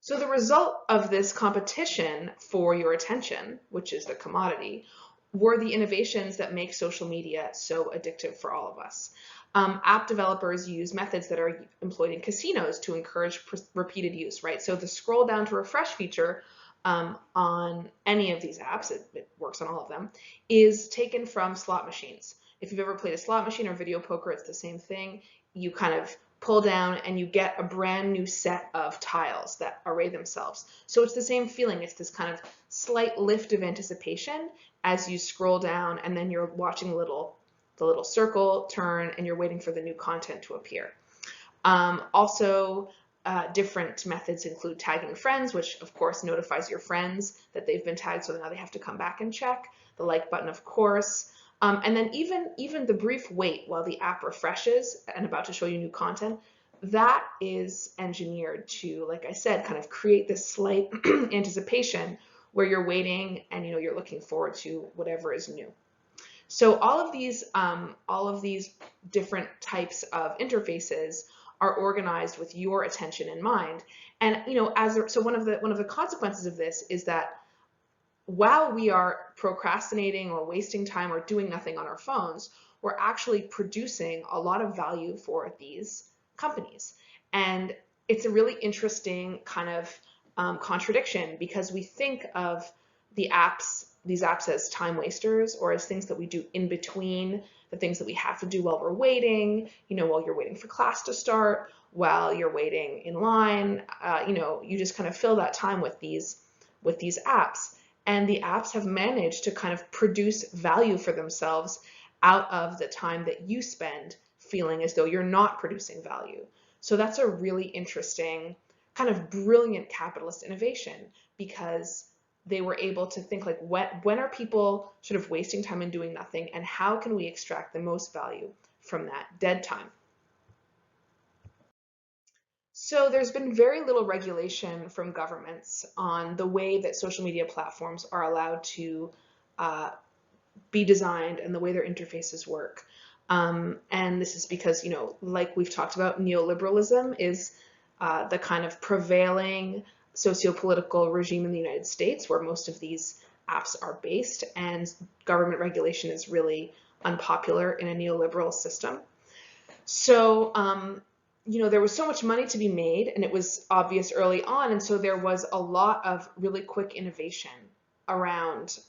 So the result of this competition for your attention, which is the commodity, were the innovations that make social media so addictive for all of us. App developers use methods that are employed in casinos to encourage repeated use, right? So the scroll down to refresh feature on any of these apps, it works on all of them, is taken from slot machines. If you've ever played a slot machine or video poker, it's the same thing. You kind of pull down and you get a brand new set of tiles that array themselves. So it's the same feeling. It's this kind of slight lift of anticipation as you scroll down, and then you're watching the little circle turn and you're waiting for the new content to appear. Also, different methods include tagging friends, which of course notifies your friends that they've been tagged, so now they have to come back and check. The like button, of course. And then even the brief wait while the app refreshes and about to show you new content, that is engineered to, like I said, kind of create this slight anticipation where you're waiting and you're looking forward to whatever is new. So all of these different types of interfaces are organized with your attention in mind. And so one of the consequences of this is that while we are procrastinating or wasting time or doing nothing on our phones, we're actually producing a lot of value for these companies. And it's a really interesting kind of contradiction, because we think of these apps as time wasters, or as things that we do in between the things that we have to do while we're waiting, while you're waiting for class to start, while you're waiting in line, you just kind of fill that time with these apps. And the apps have managed to kind of produce value for themselves out of the time that you spend feeling as though you're not producing value. So that's a really interesting, kind of brilliant capitalist innovation, because they were able to think like, when are people sort of wasting time and doing nothing, and how can we extract the most value from that dead time? So there's been very little regulation from governments on the way that social media platforms are allowed to be designed and the way their interfaces work. And this is because, like we've talked about, neoliberalism is the kind of prevailing socio-political regime in the United States, where most of these apps are based, and government regulation is really unpopular in a neoliberal system. So, there was so much money to be made, and it was obvious early on, and so there was a lot of really quick innovation around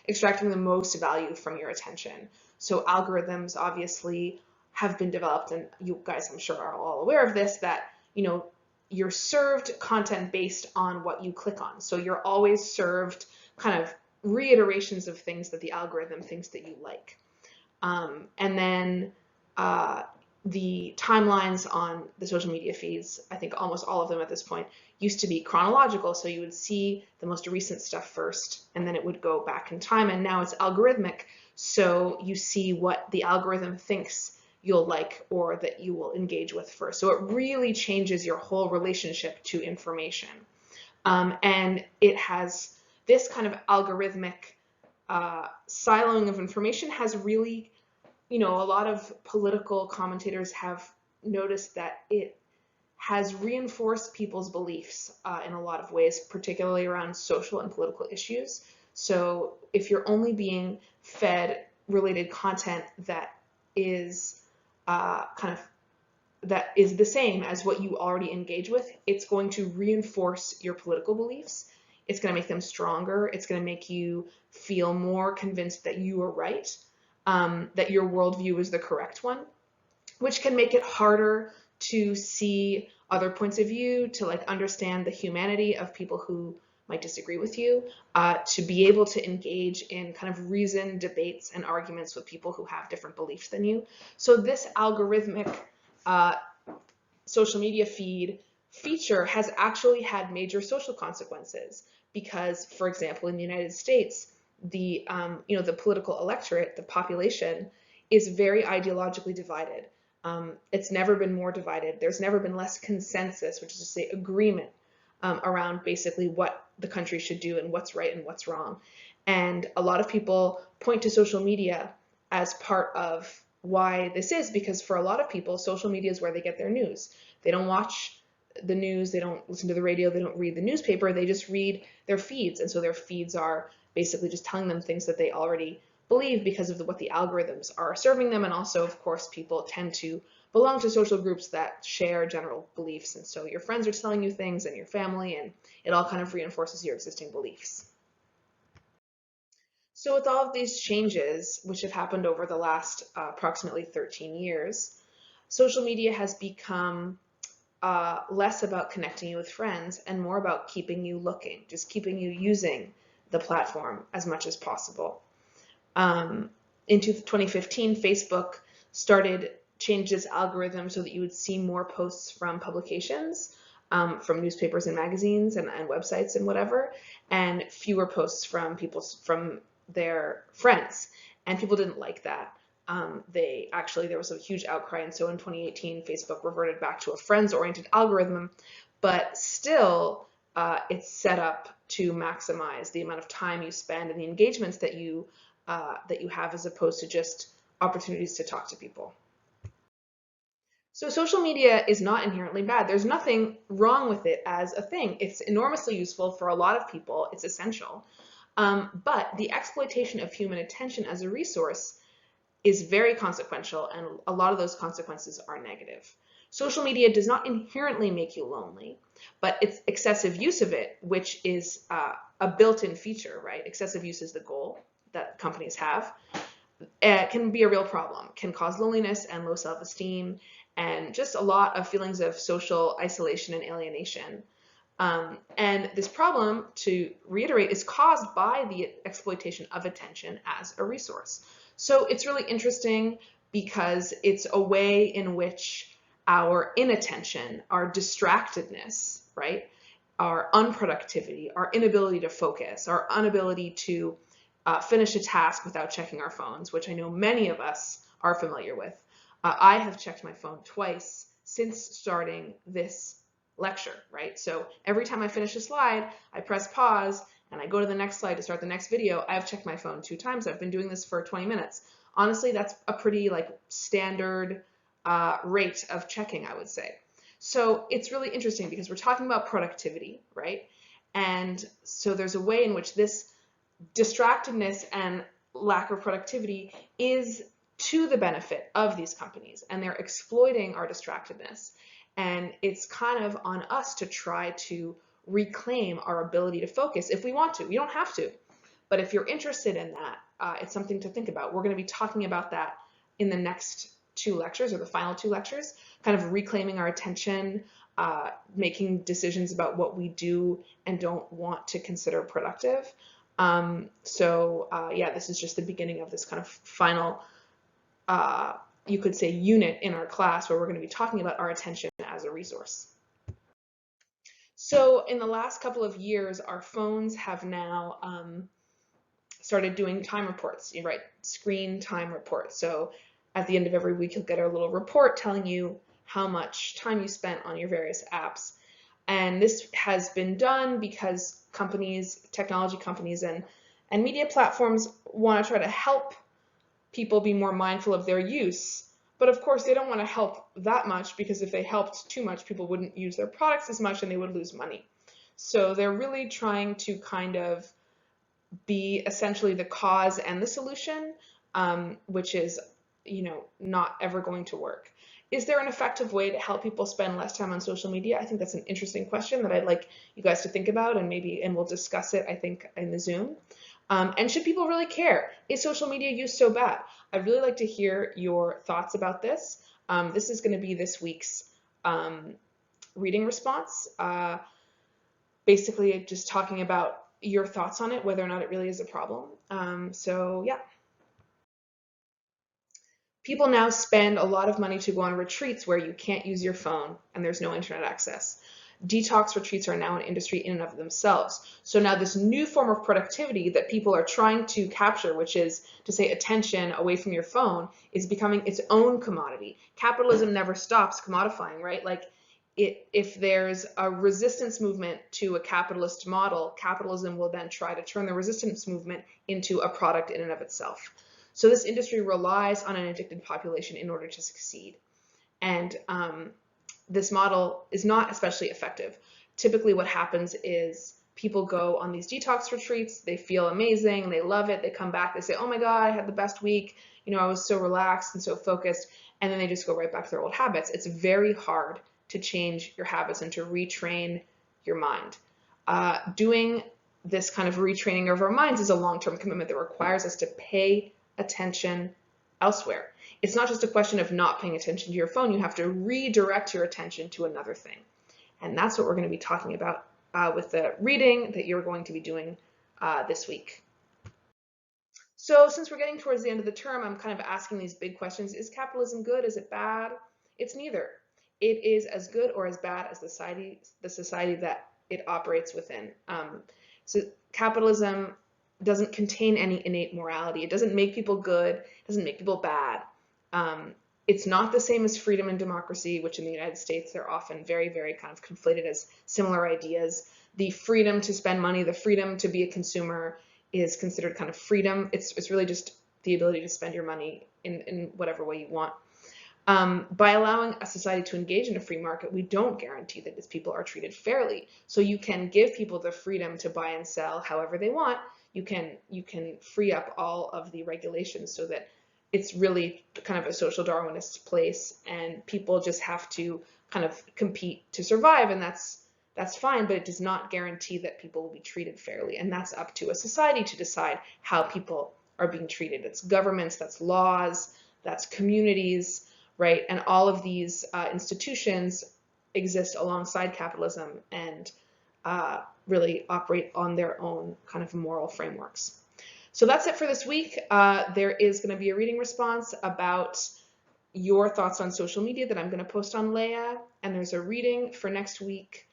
extracting the most value from your attention. So algorithms obviously have been developed, and you guys, I'm sure, are all aware of this, that you're served content based on what you click on. So you're always served kind of reiterations of things that the algorithm thinks that you like. And then the timelines on the social media feeds, I think almost all of them at this point, used to be chronological. So you would see the most recent stuff first, and then it would go back in time. And now it's algorithmic. So you see what the algorithm thinks you'll like or that you will engage with first. So it really changes your whole relationship to information. And it has this kind of algorithmic siloing of information has really, a lot of political commentators have noticed that it has reinforced people's beliefs in a lot of ways, particularly around social and political issues. So if you're only being fed related content that is that is the same as what you already engage with, it's going to reinforce your political beliefs. It's going to make them stronger. It's going to make you feel more convinced that you are right, that your worldview is the correct one, which can make it harder to see other points of view, to understand the humanity of people who might disagree with you, to be able to engage in kind of reasoned debates and arguments with people who have different beliefs than you. So this algorithmic social media feed feature has actually had major social consequences, because, for example, in the United States, the political electorate, the population, is very ideologically divided. It's never been more divided. There's never been less consensus, which is to say agreement, around basically what the country should do and what's right and what's wrong. And a lot of people point to social media as part of why this is, because for a lot of people, social media is where they get their news. They don't watch the news, they don't listen to the radio, they don't read the newspaper, they just read their feeds. And so their feeds are basically just telling them things that they already believe because of what the algorithms are serving them. And also, of course, people tend to belong to social groups that share general beliefs. And so your friends are telling you things, and your family, and it all kind of reinforces your existing beliefs. So with all of these changes, which have happened over the last approximately 13 years, social media has become less about connecting you with friends and more about keeping you looking, just keeping you using the platform as much as possible. In 2015, Facebook changed its algorithm so that you would see more posts from publications, from newspapers and magazines and websites and whatever, and fewer posts from from their friends. And people didn't like that. There was a huge outcry, and so in 2018, Facebook reverted back to a friends-oriented algorithm, but still, it's set up to maximize the amount of time you spend and the engagements that you have, as opposed to just opportunities to talk to people. So social media is not inherently bad. There's nothing wrong with it as a thing. It's enormously useful for a lot of people. It's essential. But the exploitation of human attention as a resource is very consequential, and a lot of those consequences are negative. Social media does not inherently make you lonely, but it's excessive use of it, which is a built-in feature, right? Excessive use is the goal that companies have. Can be a real problem, can cause loneliness and low self-esteem, and just a lot of feelings of social isolation and alienation. And this problem, to reiterate, is caused by the exploitation of attention as a resource. So it's really interesting because it's a way in which our inattention, our distractedness, right, our unproductivity, our inability to focus, our inability to finish a task without checking our phones, which I know many of us are familiar with. I have checked my phone twice since starting this lecture, right? So every time I finish a slide, I press pause and I go to the next slide to start the next video. I've checked my phone 2 times. I've been doing this for 20 minutes. Honestly, that's a pretty standard rate of checking, I would say. So it's really interesting because we're talking about productivity, right? And so there's a way in which this distractedness and lack of productivity is to the benefit of these companies, and they're exploiting our distractedness. And it's kind of on us to try to reclaim our ability to focus if we want to. We don't have to, but if you're interested in that, it's something to think about. We're going to be talking about that in the next 2 lectures, or the final 2 lectures, kind of reclaiming our attention, making decisions about what we do and don't want to consider productive. Yeah, this is just the beginning of this kind of final, you could say, unit in our class where we're going to be talking about our attention as a resource. So in the last couple of years, our phones have now started doing time reports, right? Screen time reports. So at the end of every week, you'll get a little report telling you how much time you spent on your various apps. And this has been done because companies, technology companies, and media platforms want to try to help people be more mindful of their use. But of course, they don't want to help that much, because if they helped too much, people wouldn't use their products as much and they would lose money. So they're really trying to kind of be essentially the cause and the solution, which is, not ever going to work. Is there an effective way to help people spend less time on social media? I think that's an interesting question that I'd like you guys to think about, and we'll discuss it, I think, in the Zoom. And should people really care? Is social media use so bad? I'd really like to hear your thoughts about this. This is going to be this week's reading response. Basically, just talking about your thoughts on it, whether or not it really is a problem. Yeah. People now spend a lot of money to go on retreats where you can't use your phone and there's no internet access. Detox retreats are now an industry in and of themselves. So now this new form of productivity that people are trying to capture, which is to say attention away from your phone, is becoming its own commodity. Capitalism never stops commodifying, right? If there's a resistance movement to a capitalist model, capitalism will then try to turn the resistance movement into a product in and of itself. So this industry relies on an addicted population in order to succeed. And this model is not especially effective. Typically what happens is people go on these detox retreats, they feel amazing, they love it, they come back, they say, oh my God, I had the best week, you know, I was so relaxed and so focused, and then they just go right back to their old habits. It's very hard to change your habits and to retrain your mind. Doing this kind of retraining of our minds is a long-term commitment that requires us to pay attention elsewhere. It's not just a question of not paying attention to your phone. You have to redirect your attention to another thing. And that's what we're going to be talking about with the reading that you're going to be doing this week. So since we're getting towards the end of the term, I'm kind of asking these big questions. Is capitalism good? Is it bad? It's neither. It is as good or as bad as the society that it operates within. So capitalism doesn't contain any innate morality. It doesn't make people good. It doesn't make people bad. It's not the same as freedom and democracy, which in the United States, they're often very, very kind of conflated as similar ideas. The freedom to spend money, the freedom to be a consumer is considered kind of freedom. It's really just the ability to spend your money in whatever way you want. By allowing a society to engage in a free market, we don't guarantee that its people are treated fairly. So you can give people the freedom to buy and sell however they want. You can free up all of the regulations so that it's really kind of a social Darwinist place, and people just have to kind of compete to survive, and that's fine, but it does not guarantee that people will be treated fairly, and that's up to a society to decide how people are being treated. It's governments, that's laws, that's communities, right? And all of these institutions exist alongside capitalism and really operate on their own kind of moral frameworks. So that's it for this week. There is going to be a reading response about your thoughts on social media that I'm going to post on Leia, and there's a reading for next week.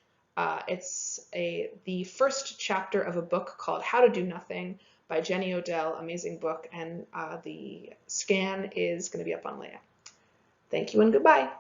It's the first chapter of a book called How to Do Nothing by Jenny Odell, amazing book, and the scan is going to be up on Leia. Thank you and goodbye.